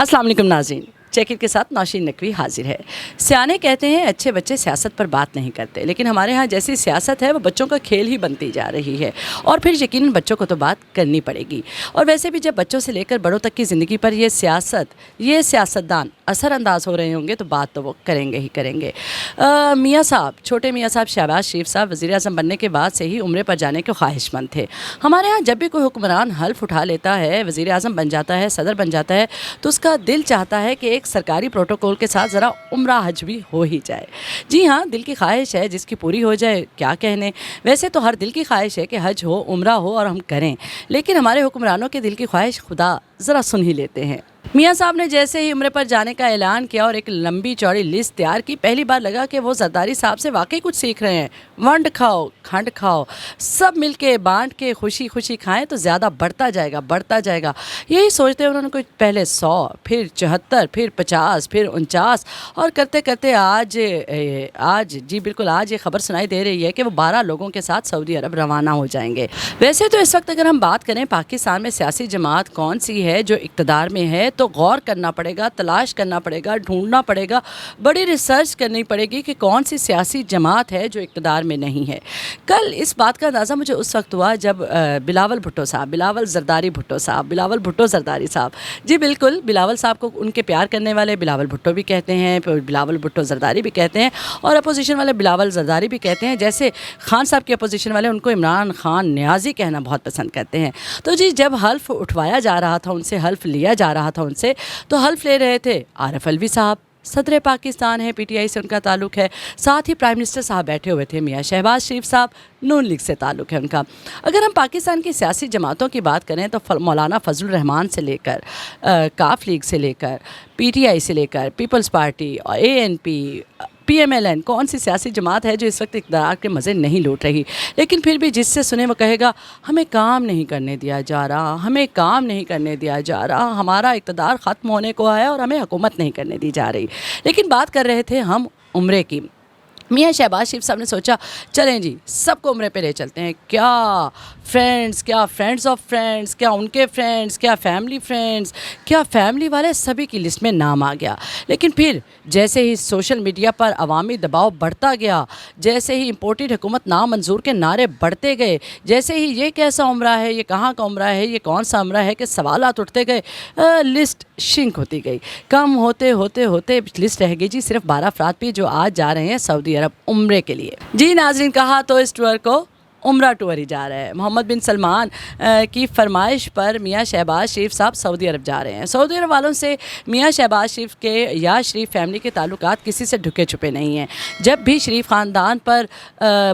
अस्सलाम वालेकुम नाज़रीन, चेक के साथ नौशीन नकवी हाजिर है। सियाने कहते हैं अच्छे बच्चे सियासत पर बात नहीं करते, लेकिन हमारे यहाँ जैसी सियासत है वो बच्चों का खेल ही बनती जा रही है और फिर यकीनन बच्चों को तो बात करनी पड़ेगी। और वैसे भी जब बच्चों से लेकर बड़ों तक की ज़िंदगी पर ये सियासतदान असरअंदाज हो रहे होंगे तो बात तो वो करेंगे ही करेंगे। मियाँ साहब, छोटे मियाँ साहब शहबाज शरीफ साहब वज़ीर-ए-आज़म बनने के बाद से ही उम्रे पर जाने के ख्वाहिशमंद थे। हमारे यहाँ जब भी कोई हुक्मरान हल्फ उठा लेता है, वज़ीर-ए-आज़म बन जाता है, सदर बन जाता है, तो उसका दिल चाहता है कि एक सरकारी प्रोटोकॉल के साथ ज़रा उम्रा हज भी हो ही जाए। जी हाँ, दिल की ख्वाहिश है, जिसकी पूरी हो जाए क्या कहने। वैसे तो हर दिल की ख्वाहिश है कि हज हो, उम्रा हो और हम करें, लेकिन हमारे हुक्मरानों के दिल की ख्वाहिश खुदा ज़रा सुन ही लेते हैं। मियाँ साहब ने जैसे ही उम्रे पर जाने का ऐलान किया और एक लंबी चौड़ी लिस्ट तैयार की, पहली बार लगा कि वो जरदारी साहब से वाकई कुछ सीख रहे हैं। वंड खाओ, खंड खाओ, सब मिल के बाँट के खुशी खुशी खाएं तो ज़्यादा बढ़ता जाएगा। यही सोचते उन्होंने कुछ पहले 100, फिर 74, फिर 50, फिर 49 और करते करते आज जी बिल्कुल आज ये खबर सुनाई दे रही है कि वो 12 लोगों के साथ सऊदी अरब रवाना हो जाएंगे। वैसे तो इस वक्त अगर हम बात करें पाकिस्तान में सियासी जमात कौन सी है जो इक़्तिदार में है, तो गौर करना पड़ेगा, तलाश करना पड़ेगा, ढूंढना पड़ेगा, बड़ी रिसर्च करनी पड़ेगी कि कौन सी सियासी जमात है जो इक़्तिदार में नहीं है। कल इस बात का अंदाज़ा मुझे उस वक्त हुआ जब बिलावल भुट्टो ज़रदारी साहब, जी बिल्कुल, बिलावल साहब को उनके प्यार करने वाले बिलावल भुट्टो भी कहते हैं, बिलावल भुट्टो ज़रदारी भी कहते हैं और अपोजिशन वाले बिलावल ज़रदारी भी कहते हैं। जैसे खान साहब के अपोजिशन वाले उनको इमरान खान न्याजी कहना बहुत पसंद करते हैं। तो जी जब हल्फ उठवाया जा रहा था उनसे, हल्फ लिया जा रहा था उनसे, तो हल्फ ले रहे थे आरिफ अलवी साहब, सदर पाकिस्तान है, पीटीआई से उनका ताल्लुक़ है, साथ ही प्राइम मिनिस्टर साहब बैठे हुए थे, मियाँ शहबाज शरीफ साहब, नून लीग से ताल्लुक़ है उनका। अगर हम पाकिस्तान की सियासी जमातों की बात करें तो मौलाना फजलुर रहमान से लेकर काफ लीग से लेकर पीटीआई से लेकर पीपल्स पार्टी और एएनपी, पीएमएलएन, कौन सी सियासी जमात है जो इस वक्त इक़्तिदार के मज़े नहीं लूट रही, लेकिन फिर भी जिससे सुने वो कहेगा हमें काम नहीं करने दिया जा रहा, हमारा इक़्तिदार ख़त्म होने को है और हमें हुकूमत नहीं करने दी जा रही। लेकिन बात कर रहे थे हम उम्रे की। मियाँ शहबाज शरीफ साहब ने सोचा चलें जी सबको उम्रे पे ले चलते हैं, क्या फ्रेंड्स, क्या फ्रेंड्स ऑफ फ्रेंड्स, क्या उनके फ्रेंड्स, क्या फैमिली फ्रेंड्स, क्या फैमिली वाले, सभी की लिस्ट में नाम आ गया। लेकिन फिर जैसे ही सोशल मीडिया पर अवामी दबाव बढ़ता गया, जैसे ही इम्पोर्टेड हुकूमत नामंजूर के नारे बढ़ते गए, जैसे ही ये कैसा उम्रा है, ये कहाँ का उम्रा है, ये कौन सा उम्रा है, कि सवालात उठते गए, लिस्ट शिंक होती गई। कम होते होते लिस्ट रह गई जी सिर्फ 12 अफराद पे जो आज जा रहे हैं सऊदी अरब उम्रे के लिए। जी नाज़रीन, कहा तो इस टूर को उम्रा टूर ही जा रहा है। मोहम्मद बिन सलमान की फरमाइश पर मियाँ शहबाज शरीफ साहब सऊदी अरब जा रहे हैं। सऊदी अरब वालों से मियाँ शहबाज शरीफ के या शरीफ फैमिली के ताल्लुकात किसी से ढुके छुपे नहीं हैं। जब भी शरीफ ख़ानदान पर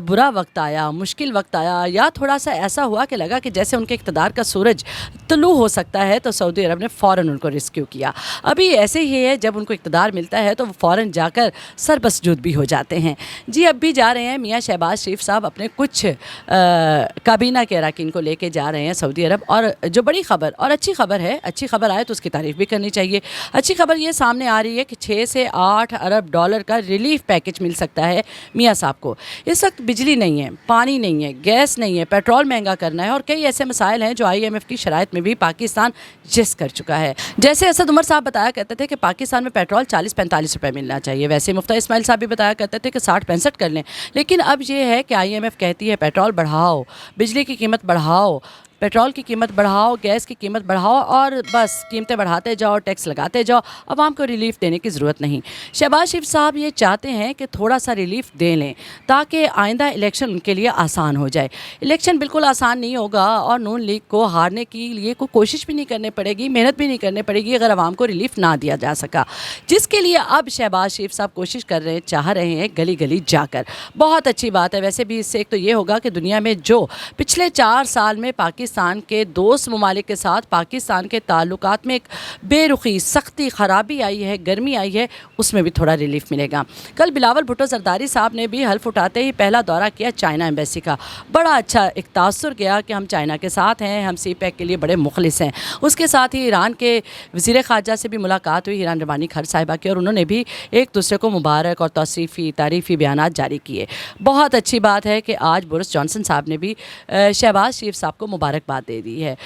बुरा वक्त आया, मुश्किल वक्त आया, या थोड़ा सा ऐसा हुआ कि लगा कि जैसे उनके इक़्तिदार का सूरज तुलू हो सकता है, तो सऊदी अरब ने फ़ौरन उनको रिस्क्यू किया। अभी ऐसे ही है, जब उनको इक़्तिदार मिलता है तो वो फ़ौरन जाकर सरबसजूद भी हो जाते हैं। जी अब भी जा रहे हैं मियाँ शहबाज शरीफ साहब अपने कुछ काबीना के अरकान को लेके जा रहे हैं सऊदी अरब। और जो बड़ी ख़बर और अच्छी ख़बर है, अच्छी ख़बर आए तो उसकी तारीफ़ भी करनी चाहिए। अच्छी ख़बर ये सामने आ रही है कि 6 से 8 अरब डॉलर का रिलीफ पैकेज मिल सकता है मियाँ साहब को। इस वक्त बिजली नहीं है, पानी नहीं है, गैस नहीं है, पेट्रोल महंगा करना है और कई ऐसे मसाइल हैं जो IMF की शराइत में भी पाकिस्तान जिस कर चुका है। जैसे असद उमर साहब बताया करते थे कि पाकिस्तान में पेट्रोल 40-45 रुपये मिलना चाहिए, वैसे मुफ्ता इस्माइल साहब भी बताया करते थे कि 60-65 कर लें। लेकिन अब ये है कि IMF कहती है पेट्रोल बढ़ाओ, बिजली की कीमत बढ़ाओ, पेट्रोल की कीमत बढ़ाओ, गैस की कीमत बढ़ाओ और बस कीमतें बढ़ाते जाओ, टैक्स लगाते जाओ, आवाम को रिलीफ देने की ज़रूरत नहीं। शहबाज शरीफ साहब ये चाहते हैं कि थोड़ा सा रिलीफ दे लें ताकि आइंदा इलेक्शन उनके लिए आसान हो जाए। इलेक्शन बिल्कुल आसान नहीं होगा और नून लीग को हारने के लिए कोई कोशिश भी नहीं करनी पड़ेगी, मेहनत भी नहीं करनी पड़ेगी अगर आवाम को रिलीफ ना दिया जा सका, जिसके लिए अब शहबाज शरीफ साहब कोशिश कर रहे हैं, चाह रहे हैं गली गली जाकर। बहुत अच्छी बात है। वैसे भी इससे एक तो ये होगा कि दुनिया में जो पिछले 4 साल में पाकिस्तान के दोस्त ममालिक के साथ पाकिस्तान के ताल्लुकात में एक बेरुखी, सख्ती, ख़राबी आई है, गर्मी आई है, उसमें भी थोड़ा रिलीफ मिलेगा। कल बिलावल भुट्टो ज़रदारी साहब ने भी हल्फ उठाते ही पहला दौरा किया चाइना एम्बेसी का। बड़ा अच्छा एक तासुर गया कि हम चाइना के साथ हैं, हम CPEC के लिए बड़े मुखलिस हैं। उसके साथ ही ईरान के वज़ीर ख़ारजा से भी मुलाकात हुई, ईरान रबानी खर साहिबा की, और उन्होंने भी एक दूसरे को मुबारक और तारीफ़ी बयानात जारी किए। बहुत अच्छी बात है कि आज बोरिस जॉनसन साहब ने भी शहबाज शरीफ साहब को मुबारक मुबारकबाद दे दी है।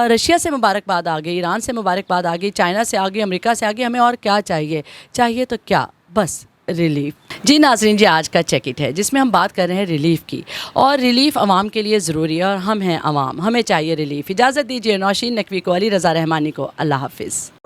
रशिया से मुबारकबाद आ गई, ईरान से मुबारकबाद आ गई, चाइना से आ गई, अमेरिका से आ गई, हमें और क्या चाहिए? चाहिए तो क्या, बस रिलीफ। जी नाज़रीन, जी आज का चेक इट है जिसमें हम बात कर रहे हैं रिलीफ़ की, और रिलीफ़ आवाम के लिए ज़रूरी है और हम हैं आवाम, हमें चाहिए रिलीफ़। इजाज़त दीजिए नौशीन नकवी को, अली रज़ा रहमानी को, अल्लाह हाफ़िज़।